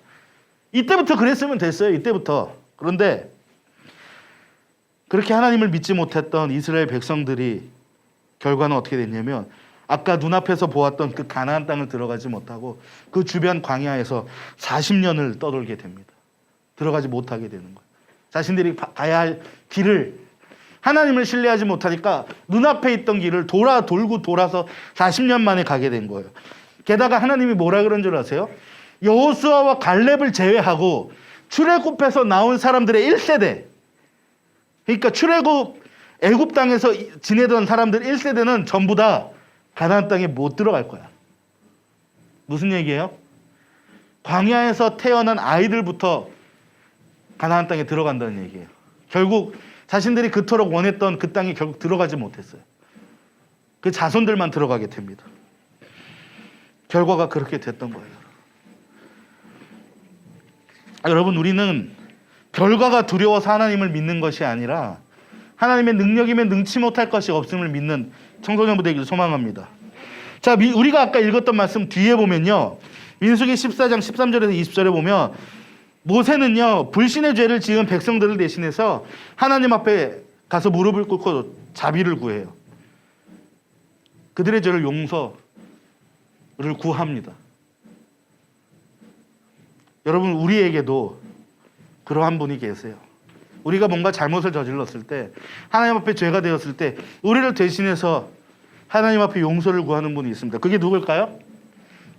이때부터 그랬으면 됐어요. 이때부터. 그런데 그렇게 하나님을 믿지 못했던 이스라엘 백성들이 결과는 어떻게 됐냐면 아까 눈앞에서 보았던 그 가나안 땅을 들어가지 못하고 그 주변 광야에서 40년을 떠돌게 됩니다. 들어가지 못하게 되는 거예요. 자신들이 가야 할 길을 하나님을 신뢰하지 못하니까 눈앞에 있던 길을 돌고 돌아서 40년 만에 가게 된 거예요. 게다가 하나님이 뭐라 그런 줄 아세요? 여호수아와 갈렙을 제외하고 출애굽해서 나온 사람들의 1세대, 그러니까 애굽 땅에서 지내던 사람들 1세대는 전부 다 가나안 땅에 못 들어갈 거야. 무슨 얘기예요? 광야에서 태어난 아이들부터 가나안 땅에 들어간다는 얘기예요. 결국 자신들이 그토록 원했던 그 땅에 결국 들어가지 못했어요. 그 자손들만 들어가게 됩니다. 결과가 그렇게 됐던 거예요. 여러분, 우리는 결과가 두려워서 하나님을 믿는 것이 아니라 하나님의 능력이면 능치 못할 것이 없음을 믿는 청소년부 되기를 소망합니다. 자, 우리가 아까 읽었던 말씀 뒤에 보면요, 민수기 14장 13절에서 20절에 보면 모세는요, 불신의 죄를 지은 백성들을 대신해서 하나님 앞에 가서 무릎을 꿇고 자비를 구해요. 그들의 죄를 용서를 구합니다. 여러분, 우리에게도 그러한 분이 계세요. 우리가 뭔가 잘못을 저질렀을 때, 하나님 앞에 죄가 되었을 때 우리를 대신해서 하나님 앞에 용서를 구하는 분이 있습니다. 그게 누굴까요?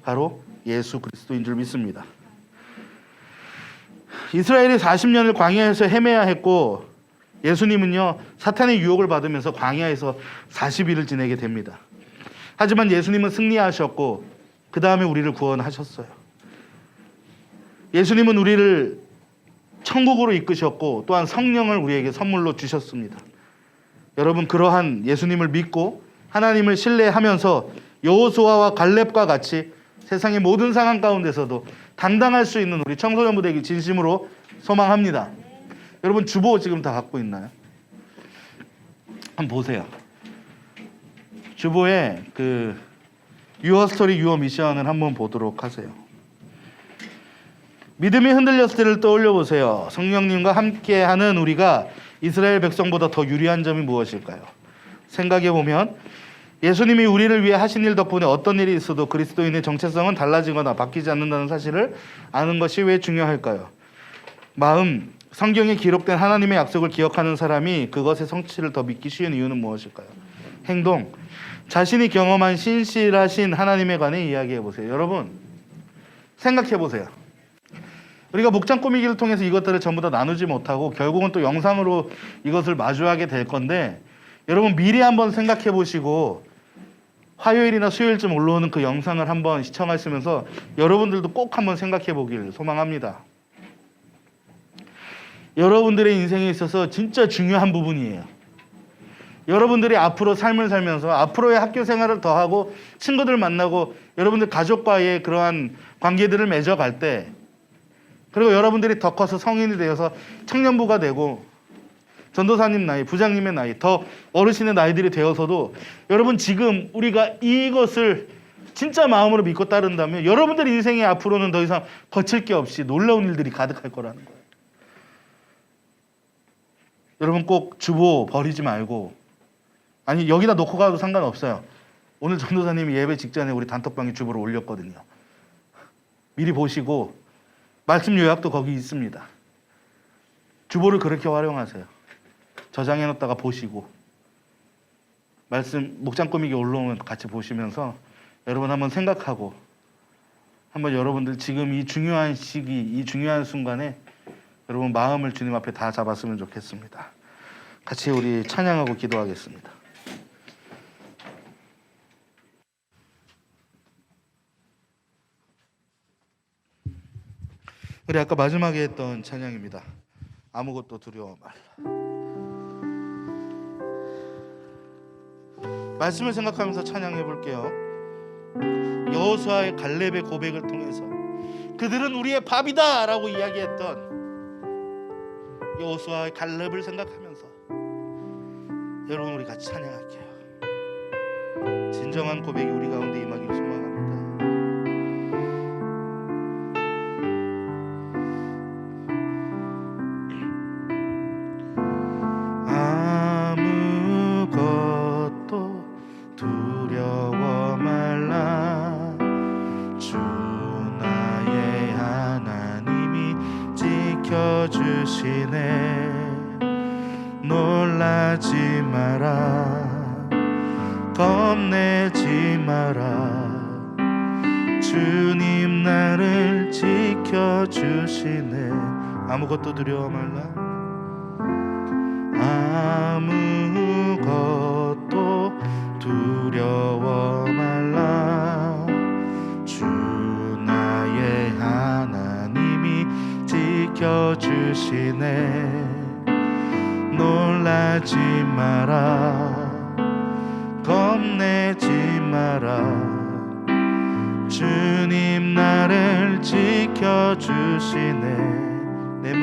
바로 예수 그리스도인 줄 믿습니다. 이스라엘이 40년을 광야에서 헤매야 했고, 예수님은요, 사탄의 유혹을 받으면서 광야에서 40일을 지내게 됩니다. 하지만 예수님은 승리하셨고 그 다음에 우리를 구원하셨어요. 예수님은 우리를 천국으로 이끄셨고 또한 성령을 우리에게 선물로 주셨습니다. 여러분, 그러한 예수님을 믿고 하나님을 신뢰하면서 여호수아와 갈렙과 같이 세상의 모든 상황 가운데서도 당당할 수 있는 우리 청소년부 되기 진심으로 소망합니다. 여러분, 주보 지금 다 갖고 있나요? 한번 보세요. 주보에 그 유어 스토리 유어 미션을 한번 보도록 하세요. 믿음이 흔들렸을 때를 떠올려 보세요. 성령님과 함께하는 우리가 이스라엘 백성보다 더 유리한 점이 무엇일까요? 생각해 보면 예수님이 우리를 위해 하신 일 덕분에 어떤 일이 있어도 그리스도인의 정체성은 달라지거나 바뀌지 않는다는 사실을 아는 것이 왜 중요할까요? 마음, 성경에 기록된 하나님의 약속을 기억하는 사람이 그것의 성취를 더 믿기 쉬운 이유는 무엇일까요? 행동, 자신이 경험한 신실하신 하나님에 관해 이야기해 보세요. 여러분, 생각해 보세요. 우리가 목장 꾸미기를 통해서 이것들을 전부 다 나누지 못하고 결국은 또 영상으로 이것을 마주하게 될 건데, 여러분 미리 한번 생각해 보시고 화요일이나 수요일쯤 올라오는 그 영상을 한번 시청하시면서 여러분들도 꼭 한번 생각해 보길 소망합니다. 여러분들의 인생에 있어서 진짜 중요한 부분이에요. 여러분들이 앞으로 삶을 살면서 앞으로의 학교 생활을 더하고 친구들 만나고 여러분들 가족과의 그러한 관계들을 맺어갈 때, 그리고 여러분들이 더 커서 성인이 되어서 청년부가 되고 전도사님 나이, 부장님의 나이, 더 어르신의 나이들이 되어서도 여러분 지금 우리가 이것을 진짜 마음으로 믿고 따른다면 여러분들 인생의 앞으로는 더 이상 거칠 게 없이 놀라운 일들이 가득할 거라는 거예요. 여러분 꼭 주보 버리지 말고, 아니 여기다 놓고 가도 상관없어요. 오늘 전도사님이 예배 직전에 우리 단톡방에 주보를 올렸거든요. 미리 보시고 말씀 요약도 거기 있습니다. 주보를 그렇게 활용하세요. 저장해 놓다가 보시고 말씀 목장 꾸미기 올라오면 같이 보시면서 여러분 한번 생각하고 한번 여러분들 지금 이 중요한 시기, 이 중요한 순간에 여러분 마음을 주님 앞에 다 잡았으면 좋겠습니다. 같이 우리 찬양하고 기도하겠습니다. 우리 아까 마지막에 했던 찬양입니다. 아무것도 두려워 말라. 말씀을 생각하면서 찬양해 볼게요. 여호수아의 갈렙의 고백을 통해서 그들은 우리의 밥이다 라고 이야기했던 여호수아의 갈렙을 생각하면서 여러분 우리 같이 찬양할게요. 진정한 고백이 우리 가운데 임하기를 소망합니다. 아무것도 두려워 말라. 주 나의 하나님이 지켜주시네. 놀라지 마라, 겁내지 마라. 주님 나를 지켜주시네. 아무것도 두려워 말라. 아무것도 두려워 말라. 주 나의 하나님이 지켜주시네. 놀라지 마라, 겁내지 마라. 주님 나를 지켜주시네. 내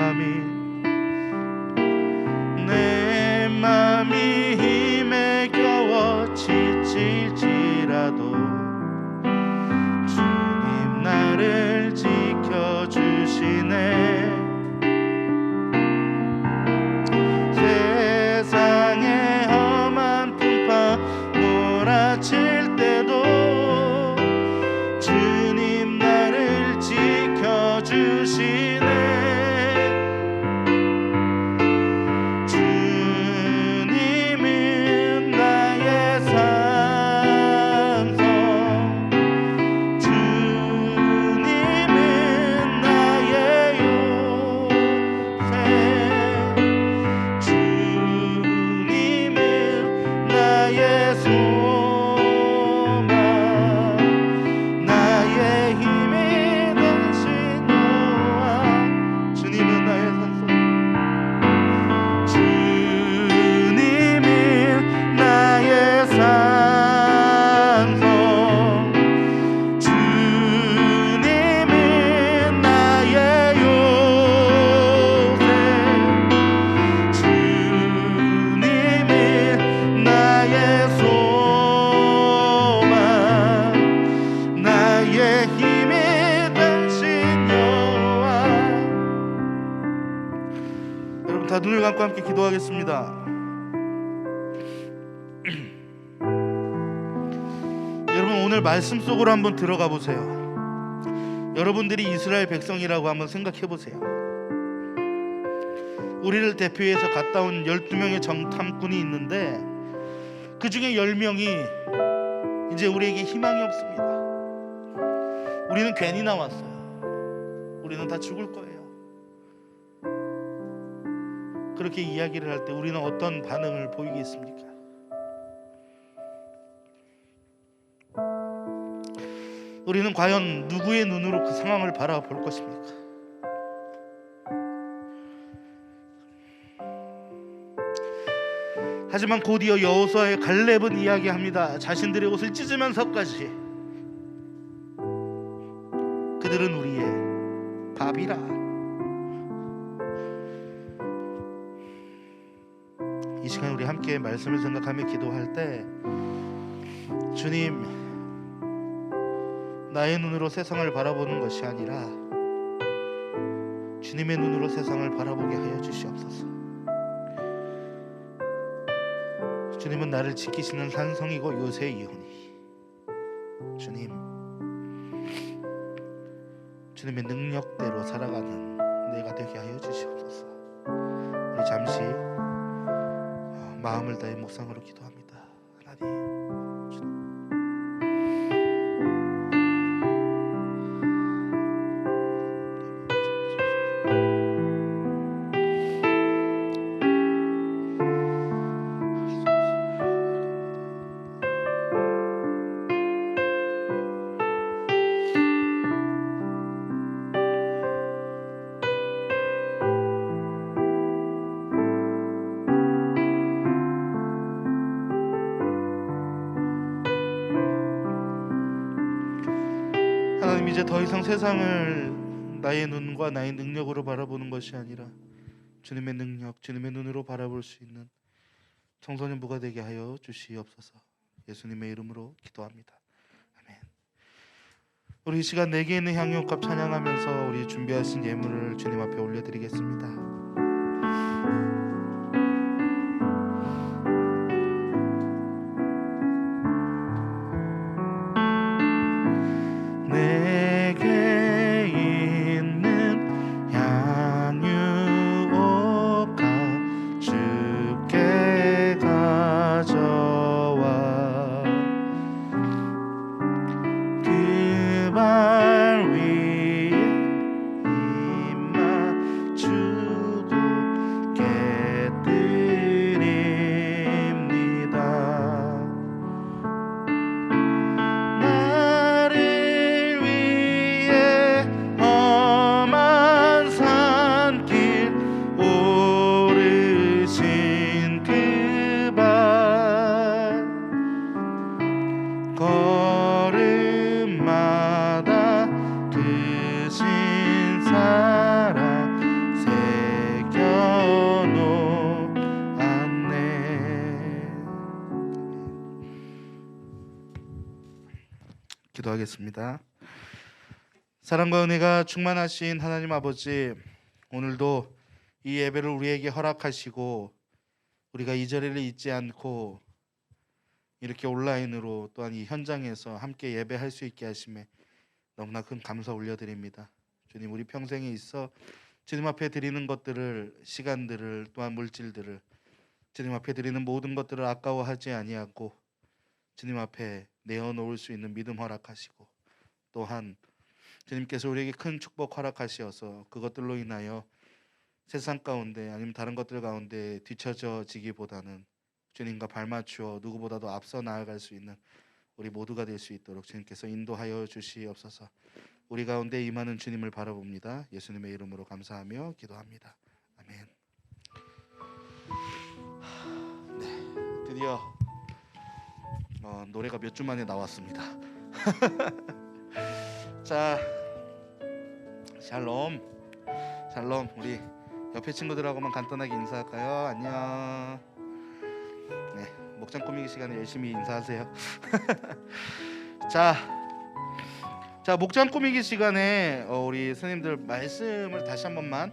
맘이 힘에 겨워 지칠지라도 주님 나를 지켜주시네. 세상의 험한 풍파 몰아칠 때도 주님 나를 지켜주시네. 주님은 나의 산성, 주님은 나의 요새, 주님은 나의 소망, 나의 힘이 되신 여호와. 주님은 나의 산성, 주님은 나의 산성, 주님은 나의 요새, 주님은 나의 소망, 나의 힘이 되신 여호와. 여러분 다 눈을 감고 함께 기도하겠습니다. 여러분 오늘 말씀 속으로 한번 들어가 보세요. 여러분들이 이스라엘 백성이라고 한번 생각해 보세요. 우리를 대표해서 갔다 온 12명의 정탐꾼이 있는데 그 중에 10명이 이제 우리에게 희망이 없습니다. 우리는 괜히 나왔어요. 우리는 다 죽을 거예요. 그렇게 이야기를 할 때 우리는 어떤 반응을 보이겠습니까? 우리는 과연 누구의 눈으로 그 상황을 바라볼 것입니까? 하지만 곧이어 여호수아의 갈렙은 이야기합니다. 자신들의 옷을 찢으면서까지 그들은 우리의 밥이라. 이 시간 우리 함께 말씀을 생각하며 기도할 때 주님, 나의 눈으로 세상을 바라보는 것이 아니라 주님의 눈으로 세상을 바라보게 하여 주시옵소서. 주님은 나를 지키시는 산성이고 요새이오니 주님, 주님의 능력대로 살아가는 내가 되게 하여 주시옵소서. 우리 잠시 마음을 다해 묵상으로 기도합니다. 하나님, 하나님, 이제 더 이상 세상을 나의 눈과 나의 능력으로 바라보는 것이 아니라 주님의 능력, 주님의 눈으로 바라볼 수 있는 청소년부가 되게 하여 주시옵소서. 예수님의 이름으로 기도합니다. 아멘. 우리 이 시간 내게 있는 향유값 찬양하면서 우리 준비하신 예물을 주님 앞에 올려드리겠습니다. 내게 있는 향유옥값 주께 가져와 그 발 위에 입 맞추 기도하겠습니다. 사랑과 은혜가 충만하신 하나님 아버지, 오늘도 이 예배를 우리에게 허락하시고 우리가 이 자리를 잊지 않고 이렇게 온라인으로 또한 이 현장에서 함께 예배할 수 있게 하심에 너무나 큰 감사 올려드립니다. 주님, 우리 평생에 있어 주님 앞에 드리는 것들을, 시간들을, 또한 물질들을 주님 앞에 드리는 모든 것들을 아까워하지 아니하고 주님 앞에 내어놓을 수 있는 믿음 허락하시고, 또한 주님께서 우리에게 큰 축복 허락하시어서 그것들로 인하여 세상 가운데 아니면 다른 것들 가운데 뒤처져지기보다는 주님과 발맞추어 누구보다도 앞서 나아갈 수 있는 우리 모두가 될 수 있도록 주님께서 인도하여 주시옵소서. 우리 가운데 임하는 주님을 바라봅니다. 예수님의 이름으로 감사하며 기도합니다. 아멘. 네, 드디어 노래가 몇 주 만에 나왔습니다. 자, 샬롬. 우리 옆에 친구들하고만 간단하게 인사할까요? 안녕. 네, 목장 꾸미기 시간에 열심히 인사하세요. 자, 목장 꾸미기 시간에 우리 스님들 말씀을 다시 한 번만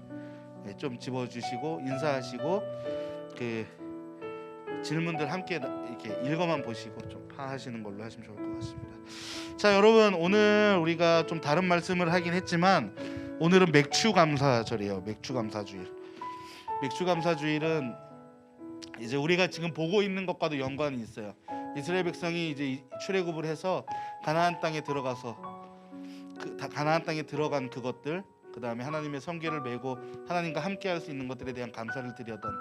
좀 집어주시고 인사하시고 그 질문들 함께 이렇게 읽어만 보시고 좀 파하시는 걸로 하시면 좋을 것 같습니다. 자, 여러분, 오늘 우리가 좀 다른 말씀을 하긴 했지만 오늘은 맥추감사절이에요. 맥추감사주일. 맥추감사주일은 이제 우리가 지금 보고 있는 것과도 연관이 있어요. 이스라엘 백성이 이제 출애굽을 해서 가나안 땅에 들어가서 가나안 땅에 들어간 그것들, 그 다음에 하나님의 성궤를 메고 하나님과 함께할 수 있는 것들에 대한 감사를 드렸던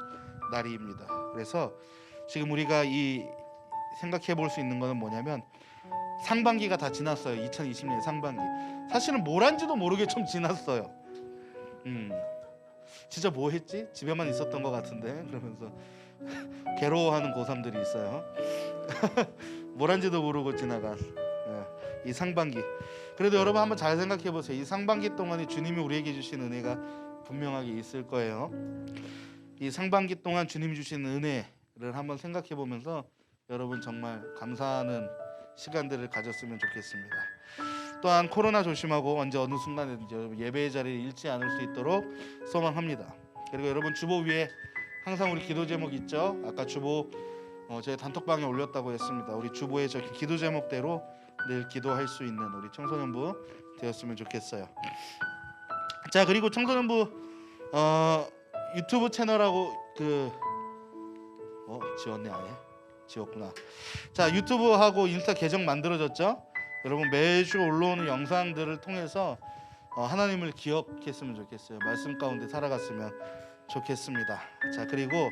날입니다. 그래서 지금 우리가 이 생각해 볼 수 있는 것은 뭐냐면 상반기가 다 지났어요. 2020년 상반기. 사실은 뭘 한지도 모르게 좀 지났어요. 진짜 뭐 했지? 집에만 있었던 것 같은데 그러면서 괴로워하는 고3들이 있어요. 뭘 한지도 모르고 지나간 이 상반기. 그래도 여러분 한번 잘 생각해 보세요. 이 상반기 동안에 주님이 우리에게 주신 은혜가 분명하게 있을 거예요. 이 상반기 동안 주님이 주신 은혜를 한번 생각해 보면서 여러분 정말 감사하는 시간들을 가졌으면 좋겠습니다. 또한 코로나 조심하고 언제 어느 순간에든지 예배의 자리를 잃지 않을 수 있도록 소망합니다. 그리고 여러분 주보 위에 항상 우리 기도 제목 있죠? 아까 주보 제 단톡방에 올렸다고 했습니다. 우리 주보에 적힌 기도 제목대로 늘 기도할 수 있는 우리 청소년부 되었으면 좋겠어요. 자, 그리고 청소년부 유튜브 채널하고 지웠네. 아예 지웠구나. 자, 유튜브하고 인스타 계정 만들어졌죠? 여러분 매주 올라오는 영상들을 통해서 하나님을 기억했으면 좋겠어요. 말씀 가운데 살아갔으면 좋겠습니다. 자, 그리고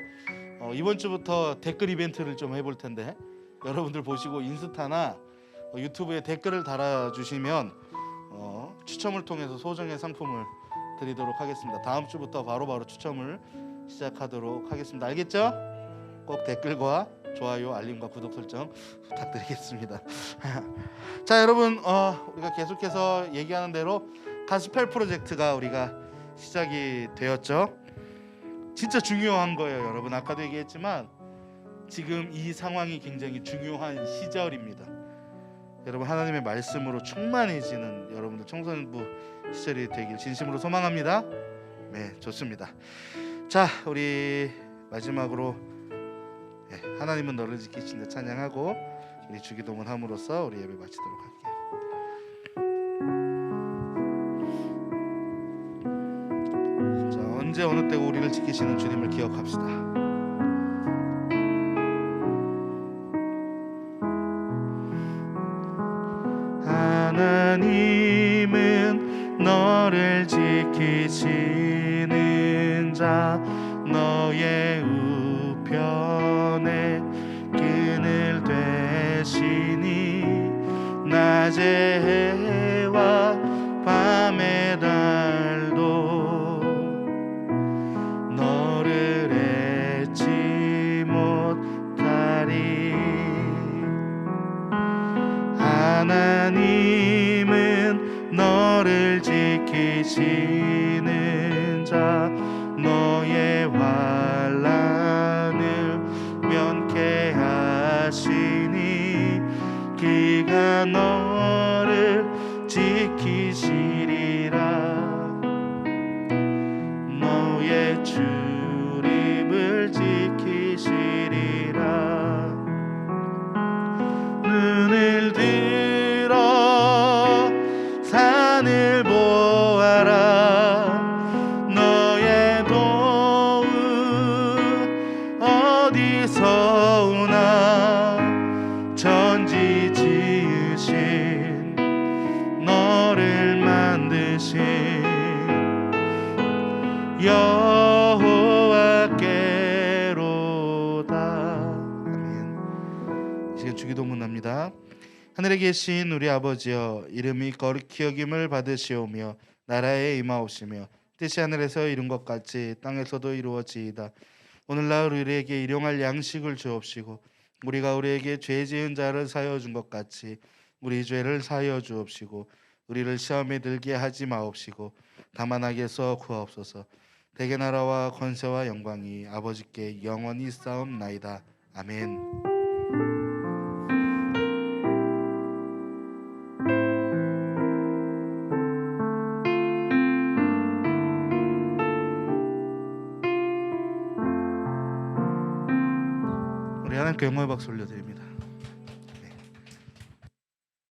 이번 주부터 댓글 이벤트를 좀 해볼 텐데 여러분들 보시고 인스타나 유튜브에 댓글을 달아주시면 추첨을 통해서 소정의 상품을 드리도록 하겠습니다. 다음 주부터 바로바로 추첨을 시작하도록 하겠습니다. 알겠죠? 꼭 댓글과 좋아요, 알림과 구독 설정 부탁드리겠습니다. 자, 여러분, 우리가 계속해서 얘기하는 대로 가스펠 프로젝트가 우리가 시작이 되었죠. 진짜 중요한 거예요, 여러분. 아까도 얘기했지만 지금 이 상황이 굉장히 중요한 시절입니다. 여러분, 하나님의 말씀으로 충만해지는 여러분들 청소년부 시절이 되길 진심으로 소망합니다. 네, 좋습니다. 자, 우리 마지막으로 하나님은 너를 지키신다 찬양하고 우리 주기도문 함으로써 우리 예배 마치도록 할게요. 자, 언제 어느 때고 우리를 지키시는 주님을 기억합시다. 하나님은 너를 지키시는 자, 너의 우편에 그늘 되시니 낮의 해와 밤의 달도 너를 잊지 못하리. 하나님은 너를 지키시는 자, 너의 환난을 면케 하시니 그가 너를 지키시리라. 너의 출입을 지키시리라. 눈을 들어 산을 보아라. 너의 도움 어디서 오나. 천지 지으신 너를 만드신 여호와께로다. 아멘. 이제 주기도문합니다. 하늘에 계신 우리 아버지여, 이름이 거룩히 여김을 받으시오며 나라에 임하옵시며 뜻이 하늘에서 이룬 것 같이 땅에서도 이루어지이다. 오늘날 우리에게 일용할 양식을 주옵시고 우리가 우리에게 죄 지은 자를 사하여 준 것 같이 우리 죄를 사하여 주옵시고 우리를 시험에 들게 하지 마옵시고 다만 악에서 구하옵소서. 대개 나라와 권세와 영광이 아버지께 영원히 싸움나이다. 아멘. 우리 하나님께 영광의 박수 올려드립니다.